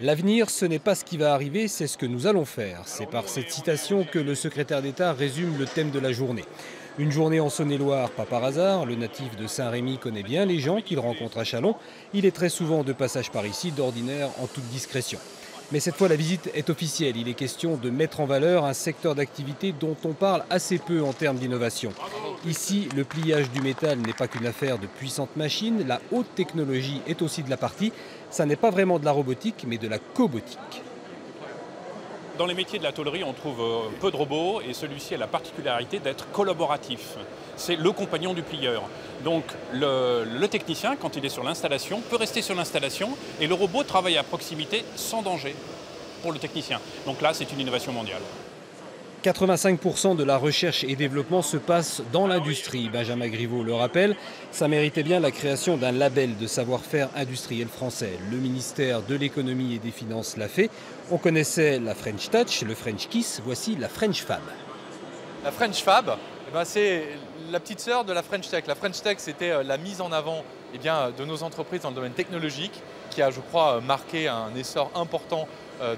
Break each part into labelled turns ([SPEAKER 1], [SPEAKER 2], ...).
[SPEAKER 1] L'avenir, ce n'est pas ce qui va arriver, c'est ce que nous allons faire. C'est par cette citation que le secrétaire d'État résume le thème de la journée. Une journée en Saône-et-Loire, pas par hasard. Le natif de Saint-Rémy connaît bien les gens qu'il rencontre à Châlons. Il est très souvent de passage par ici, d'ordinaire en toute discrétion. Mais cette fois, la visite est officielle. Il est question de mettre en valeur un secteur d'activité dont on parle assez peu en termes d'innovation. Ici, le pliage du métal n'est pas qu'une affaire de puissantes machines. La haute technologie est aussi de la partie. Ça n'est pas vraiment de la robotique, mais de la cobotique.
[SPEAKER 2] Dans les métiers de la tôlerie, on trouve peu de robots et celui-ci a la particularité d'être collaboratif. C'est le compagnon du plieur. Donc le technicien, quand il est sur l'installation, peut rester sur l'installation et le robot travaille à proximité sans danger pour le technicien. Donc là, c'est une innovation mondiale.
[SPEAKER 1] 85% de la recherche et développement se passe dans l'industrie. Benjamin Griveaux le rappelle, ça méritait bien la création d'un label de savoir-faire industriel français. Le ministère de l'économie et des finances l'a fait. On connaissait la French Touch, le French Kiss, voici la French Fab.
[SPEAKER 3] La French Fab, c'est la petite sœur de la French Tech. La French Tech, c'était la mise en avant de nos entreprises dans le domaine technologique qui a, je crois, marqué un essor important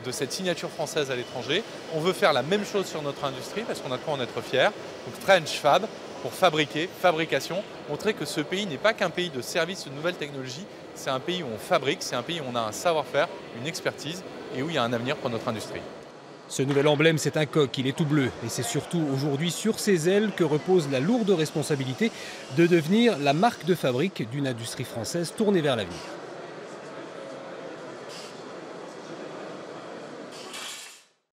[SPEAKER 3] de cette signature française à l'étranger. On veut faire la même chose sur notre industrie parce qu'on a de quoi en être fier. Donc French Fab pour fabriquer, fabrication, montrer que ce pays n'est pas qu'un pays de services de nouvelles technologies, c'est un pays où on fabrique, c'est un pays où on a un savoir-faire, une expertise et où il y a un avenir pour notre industrie.
[SPEAKER 1] Ce nouvel emblème, c'est un coq, il est tout bleu. Et c'est surtout aujourd'hui sur ses ailes que repose la lourde responsabilité de devenir la marque de fabrique d'une industrie française tournée vers l'avenir.